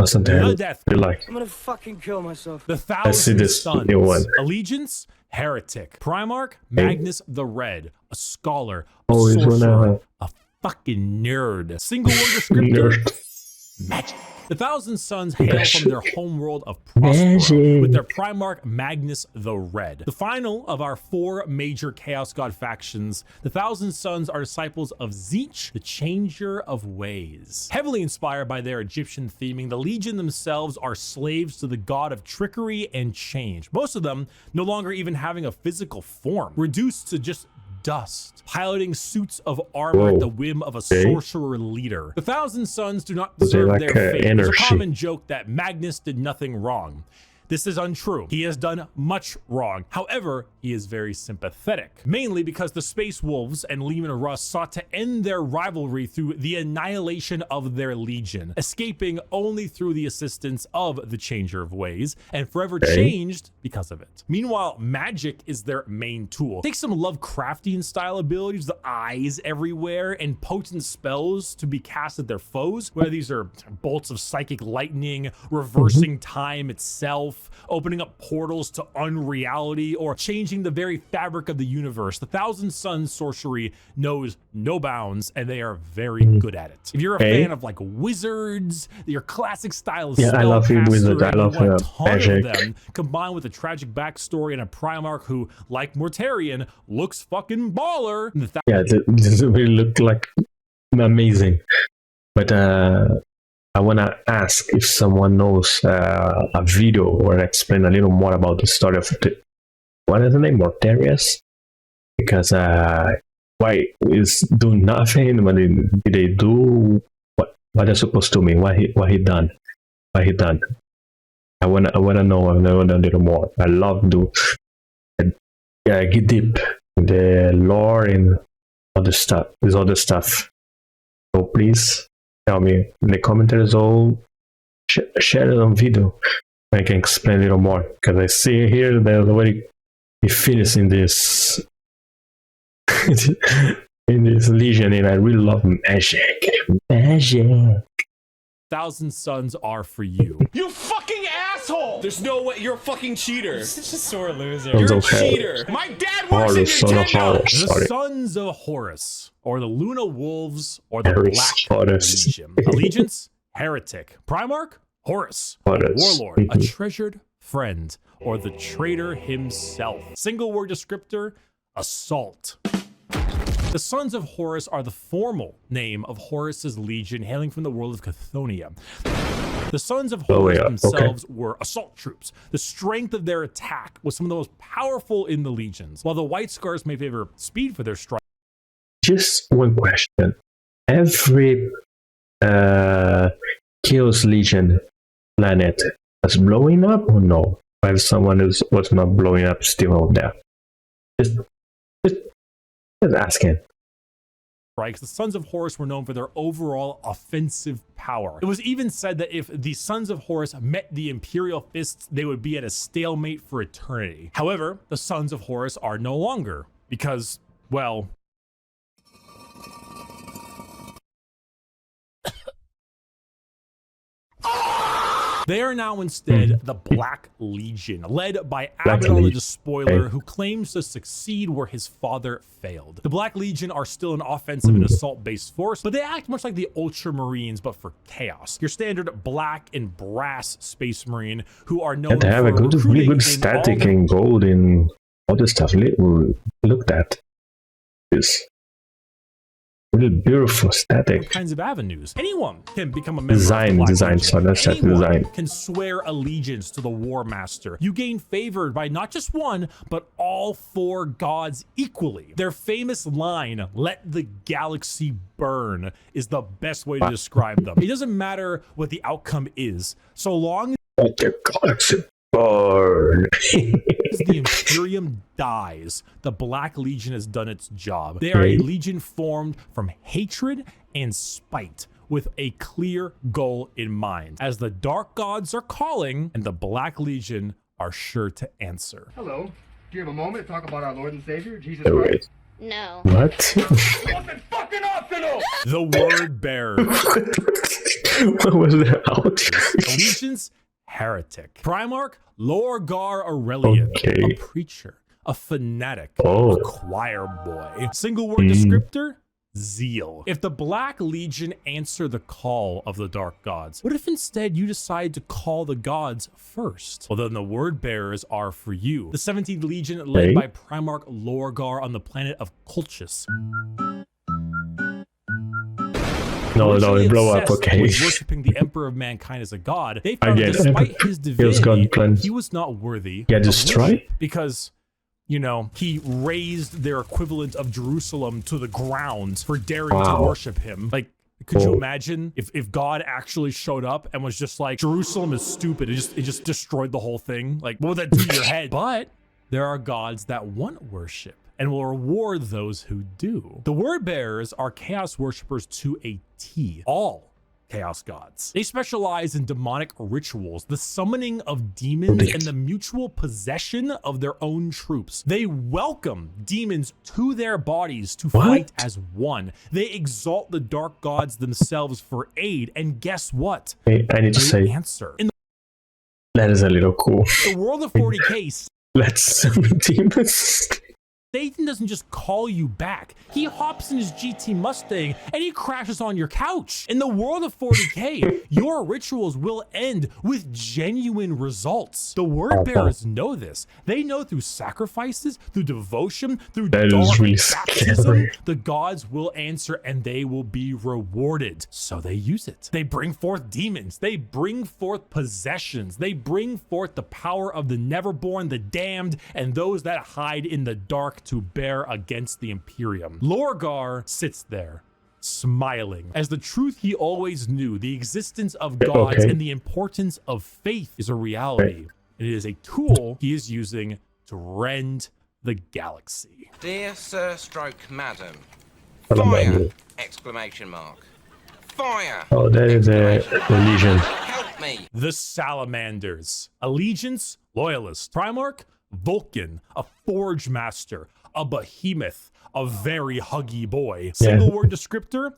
[SPEAKER 1] wasn't
[SPEAKER 2] the Death Guard.
[SPEAKER 1] Like.
[SPEAKER 8] I'm gonna fucking kill myself.
[SPEAKER 2] The Thousand Sons. Allegiance? Heretic. Primarch? Magnus the Red. A scholar. A sorcerer. A fucking nerd. Single word descriptor? Magic. The Thousand Sons hail from their homeworld of Prospero with their Primarch Magnus the Red. The final of our 4 major Chaos God factions, the Thousand Sons are disciples of Tzeentch, the Changer of Ways. Heavily inspired by their Egyptian theming, the Legion themselves are slaves to the god of trickery and change. Most of them no longer even having a physical form, reduced to just dust, piloting suits of armor at the whim of a sorcerer leader. The Thousand Sons do not deserve their fate. It's a common joke that Magnus did nothing wrong. This is untrue. He has done much wrong. However, he is very sympathetic, mainly because the Space Wolves and Leman Russ sought to end their rivalry through the annihilation of their legion, escaping only through the assistance of the Changer of Ways, and forever changed because of it. Meanwhile, magic is their main tool. Take some Lovecraftian style abilities, the eyes everywhere, and potent spells to be cast at their foes, whether these are bolts of psychic lightning, reversing time itself, opening up portals to unreality, or changing the very fabric of the universe. The Thousand Sons sorcery knows no bounds, and they are very good at it. If you're a fan of like wizards, your classic style of
[SPEAKER 1] I love wizards. I love magic.
[SPEAKER 2] Of them, combined with a tragic backstory and a Primarch who, like Mortarion, looks fucking baller.
[SPEAKER 1] This really look like amazing. But I want to ask if someone knows a video or explain a little more about the story of what is the name, Mortarius? Because why is doing nothing? What did they do? What they're supposed to mean? What he done? I wanna know a little more. I love to get deep in the lore and other stuff. This other stuff. So please tell me in the commentaries or share it on video. I can explain a little more because I see here there's already finished in this in this Legion, and I really love magic.
[SPEAKER 2] Thousand Sons are for you.
[SPEAKER 9] You fucking asshole! There's no way. You're a fucking cheater. You're such a sore loser.
[SPEAKER 1] You're
[SPEAKER 9] a cheater. My dad works
[SPEAKER 1] Horus,
[SPEAKER 9] at Nintendo.
[SPEAKER 2] The Sons of Horus, or the Luna Wolves, or the
[SPEAKER 1] Horus,
[SPEAKER 2] Black Legion. Allegiance, Heretic. Primarch, Horus. Warlord, a treasured friend, or the traitor himself. Single word descriptor, assault. The Sons of Horus are the formal name of Horus's legion, hailing from the world of Chthoniya. The Sons of Horus themselves were assault troops. The strength of their attack was some of the most powerful in the legions, while the White Scars may favor speed for their strike.
[SPEAKER 1] Just one question. Every Chaos Legion planet is blowing up or no? While someone was not blowing up still out there. Just asking.
[SPEAKER 2] The Sons of Horus were known for their overall offensive power. It was even said that if the Sons of Horus met the Imperial Fists, they would be at a stalemate for eternity. However, the Sons of Horus are no longer because, well, they are now instead the Black Legion, led by Abaddon the Despoiler, who claims to succeed where his father failed. The Black Legion are still an offensive and assault-based force, but they act much like the Ultramarines, but for chaos. Your standard black and brass Space Marine, who are known
[SPEAKER 1] they have a really good static and gold and all this stuff. Look at this. Really beautiful static.
[SPEAKER 2] Kinds of avenues. Anyone can become a member of the Black Legion.
[SPEAKER 1] Anyone
[SPEAKER 2] can swear allegiance to the War Master. You gain favor by not just one, but all 4 gods equally. Their famous line, "Let the galaxy burn," is the best way to describe them. It doesn't matter what the outcome is, so long
[SPEAKER 1] let the galaxy burn. Burn.
[SPEAKER 2] As the Imperium dies, the Black Legion has done its job. They are a legion formed from hatred and spite, with a clear goal in mind. As the Dark Gods are calling, and the Black Legion are sure to answer.
[SPEAKER 15] Hello. Do you have a moment to talk about our Lord and Savior, Jesus Christ?
[SPEAKER 5] No.
[SPEAKER 1] What?
[SPEAKER 15] Fucking optional!
[SPEAKER 2] The Word Bearers.
[SPEAKER 1] What was that out?
[SPEAKER 2] Allegiance heretic. Primarch Lorgar Aurelian. A preacher. A fanatic. A choir boy. Single word descriptor? Zeal. If the Black Legion answer the call of the Dark Gods, what if instead you decide to call the gods first? Well, then the Word Bearers are for you. The 17th Legion, led by Primarch Lorgar on the planet of Colchis.
[SPEAKER 1] No, blow up, okay.
[SPEAKER 2] Was worshipping the Emperor of Mankind as a god. They found that despite his divinity, he was not worthy of worship because, you know, he razed their equivalent of Jerusalem to the ground for daring to worship him. Like, could you imagine if God actually showed up and was just like, Jerusalem is stupid, it just destroyed the whole thing? Like, what would that do to your head? But there are gods that want worship and will reward those who do. The Word Bearers are chaos worshippers to a T. All chaos gods. They specialize in demonic rituals, the summoning of demons, and the mutual possession of their own troops. They welcome demons to their bodies to fight as one. They exalt the dark gods themselves for aid, and guess what?
[SPEAKER 1] I need to say,
[SPEAKER 2] answer.
[SPEAKER 1] that is a little cool.
[SPEAKER 2] The world of 40K.
[SPEAKER 1] Let's summon demons.
[SPEAKER 2] Satan doesn't just call you back. He hops in his GT Mustang and he crashes on your couch. In the world of 40K, your rituals will end with genuine results. The Word Bearers know this. They know through sacrifices, through devotion, through dark baptism, the gods will answer and they will be rewarded. So they use it. They bring forth demons. They bring forth possessions. They bring forth the power of the Neverborn, the damned, and those that hide in the dark to bear against the Imperium. Lorgar sits there, smiling, as the truth he always knew, the existence of gods and the importance of faith is a reality. It is a tool he is using to rend the galaxy.
[SPEAKER 7] Dear Sir Stroke Madam, fire! Exclamation mark. Fire!
[SPEAKER 1] Oh, that is a legion.
[SPEAKER 7] Help me!
[SPEAKER 2] The Salamanders. Allegiance, loyalist. Primarch, Vulcan, a forge master, a behemoth, a very huggy boy. Single word descriptor,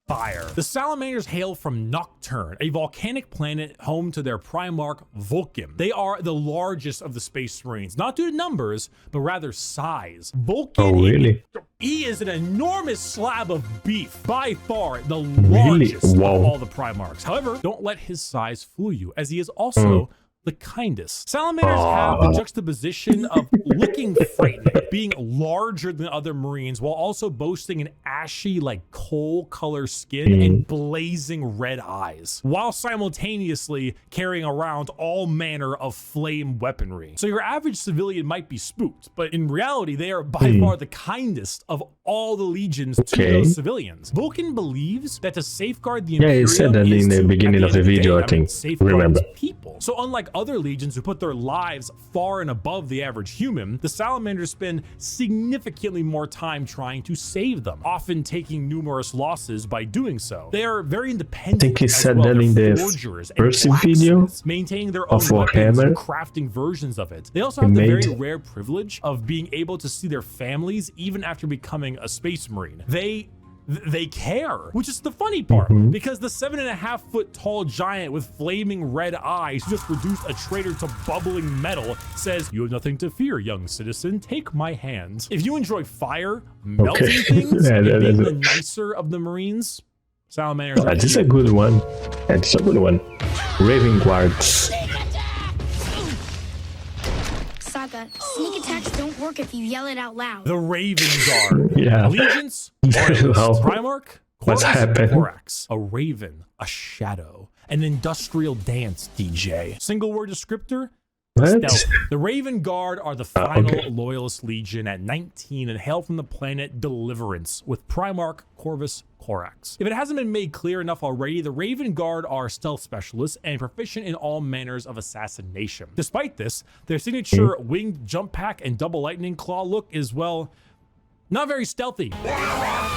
[SPEAKER 2] fire. The Salamanders hail from Nocturne, a volcanic planet home to their Primarch Vulcan. They are the largest of the Space Marines, not due to numbers, but rather size. Vulcan, he is an enormous slab of beef, by far the largest of all the Primarchs. However, don't let his size fool you, as he is also the kindest. Salamanders have the juxtaposition of looking frightening, being larger than other Marines, while also boasting an ashy, like coal color skin and blazing red eyes, while simultaneously carrying around all manner of flame weaponry. So your average civilian might be spooked, but in reality, they are by far the kindest of all the legions to those civilians. Vulcan believes that to safeguard the Imperium,
[SPEAKER 1] he said that in the beginning of the video, I think. Remember.
[SPEAKER 2] People. So unlike other legions who put their lives far and above the average human, the Salamanders spend significantly more time trying to save them, often taking numerous losses by doing so. They are very independent.
[SPEAKER 1] I think he said that in the first video
[SPEAKER 2] maintaining their own
[SPEAKER 1] of Warhammer,
[SPEAKER 2] crafting versions of it. They also have the very rare privilege of being able to see their families even after becoming a Space Marine. They care, which is the funny part, because the 7.5-foot tall giant with flaming red eyes who just reduced a traitor to bubbling metal says, "You have nothing to fear, young citizen. Take my hand." If you enjoy fire, melting things, and being the nicer of the Marines, Salamanders.
[SPEAKER 1] That is a good one. That's a good one. Raven Guards.
[SPEAKER 5] Saga, sneak attacks don't work if you yell it out loud.
[SPEAKER 2] The Raven Guard. Allegiance, Primarch,
[SPEAKER 1] what's happened?
[SPEAKER 2] Thorax, a raven, a shadow, an industrial dance DJ. Single word descriptor, Stealth. The Raven Guard are the final Loyalist Legion at 19 and hail from the planet Deliverance with Primarch Corvus Corax. If it hasn't been made clear enough already, the Raven Guard are stealth specialists and proficient in all manners of assassination. Despite this, their signature winged jump pack and double lightning claw look is, well, not very stealthy.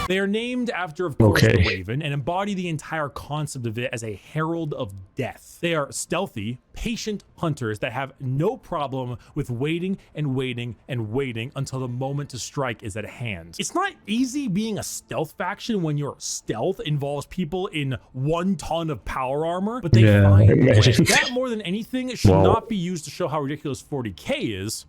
[SPEAKER 2] They are named after, of course, the Raven and embody the entire concept of it as a herald of death. They are stealthy, patient hunters that have no problem with waiting and waiting and waiting until the moment to strike is at hand. It's not easy being a stealth faction when your stealth involves people in 1 ton of power armor, but they find a way. That more than anything should not be used to show how ridiculous 40k is,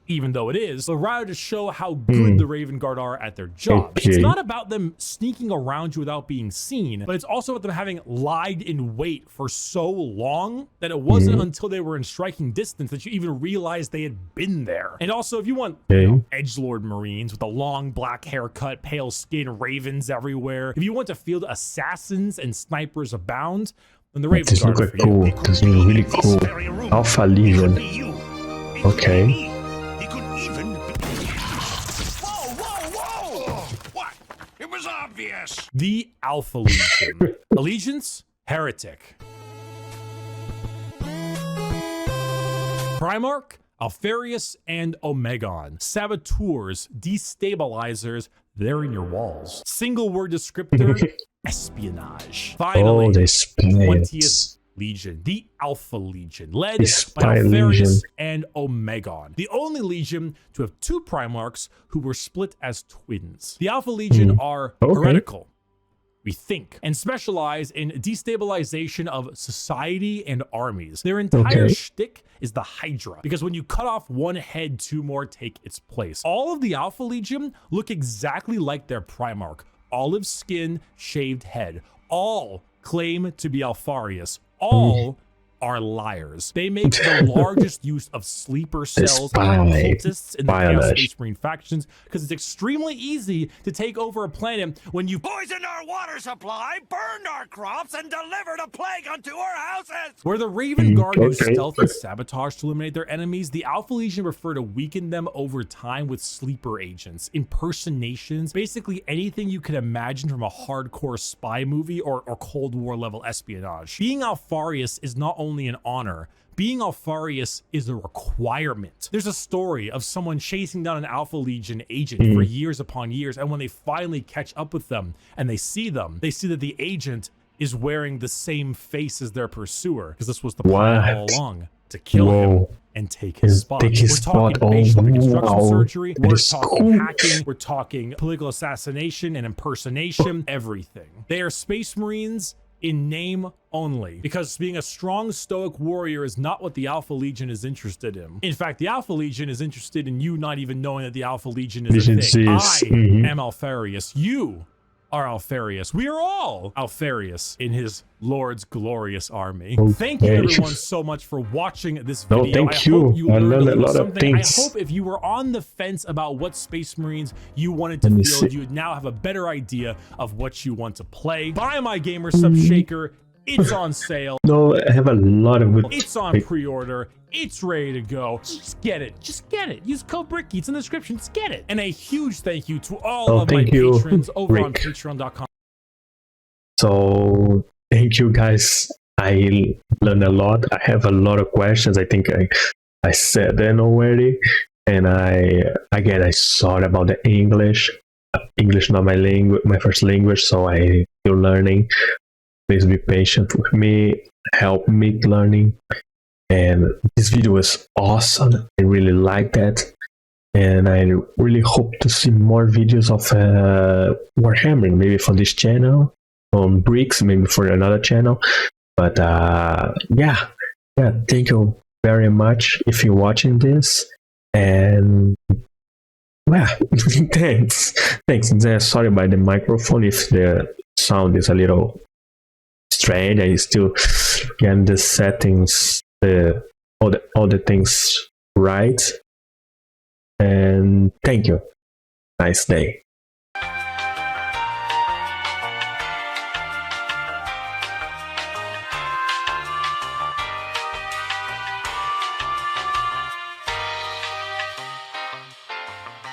[SPEAKER 2] even though it is, but rather to show how good the Raven Guard are at their job. It's not about them sneaking around you without being seen, but it's also about them having lied in wait for so long that it wasn't until they were in striking distance that you even realized they had been there. And also, if you want edgelord Marines with a long black haircut, pale skin, ravens everywhere, if you want to field assassins and snipers abound, then the Raven Guard are for you.
[SPEAKER 1] This looks really cool. Alpha Legion. Okay.
[SPEAKER 10] Obvious.
[SPEAKER 2] The Alpha Legion. Allegiance, Heretic. Primarch, Alfarius, and Omegon. Saboteurs, destabilizers, they're in your walls. Single word descriptor, espionage. Finally, 20th Legion, the Alpha Legion, led by Alfarius and Omegon, the only Legion to have 2 Primarchs who were split as twins. The Alpha Legion are heretical, we think, and specialize in destabilization of society and armies. Their entire shtick is the Hydra, because when you cut off one head, 2 more take its place. All of the Alpha Legion look exactly like their Primarch. Olive skin, shaved head. All claim to be Alfarius. All are liars. They make the largest use of sleeper cells and cultists in the Chaos Space Marine factions because it's extremely easy to take over a planet when you
[SPEAKER 8] poisoned our water supply, burned our crops, and delivered a plague unto our houses.
[SPEAKER 2] Where the Raven Guard use stealth and sabotage to eliminate their enemies, the Alpha Legion prefer to weaken them over time with sleeper agents, impersonations, basically anything you can imagine from a hardcore spy movie or Cold War level espionage. Being Alfarius is not only an honor, being Alfarius is a requirement. There's a story of someone chasing down an Alpha Legion agent for years upon years, and when they finally catch up with them and they see that the agent is wearing the same face as their pursuer, because this was the plan all along, to kill him and take his spot. We're talking facial reconstruction surgery, we're talking hacking, we're talking political assassination and impersonation, everything. They are Space Marines in name only, because being a strong stoic warrior is not what the Alpha Legion is interested in. In fact, the Alpha Legion is interested in you not even knowing that the Alpha Legion is a thing. I am Alfarius. You are Alfarius. We are all Alfarius in his Lord's glorious army. Thank you everyone so much for watching this video.
[SPEAKER 1] Thank you. I learned a lot of things.
[SPEAKER 2] I hope if you were on the fence about what Space Marines you wanted to field, you would now have a better idea of what you want to play. Buy my gamer sub shaker. It's on sale.
[SPEAKER 1] No, I have a lot of good.
[SPEAKER 2] It's on pre-order. It's ready to go. Just get it. Just get it. Use code Bricky. It's in the description. Just get it. And a huge thank you to all of my patrons over on patreon.com.
[SPEAKER 1] So thank you guys. I learned a lot. I have a lot of questions. I think I said them already. And I thought about the English. English not my language, my first language, so I still learning. Please be patient with me. Help me learning. And this video was awesome. I really like that. And I really hope to see more videos of Warhammer, maybe from this channel, on Bricks, maybe for another channel. But yeah, thank you very much if you're watching this. And yeah, thanks. Sorry about the microphone if the sound is a little strange. I still getting the settings, all the things right. And thank you. Nice day.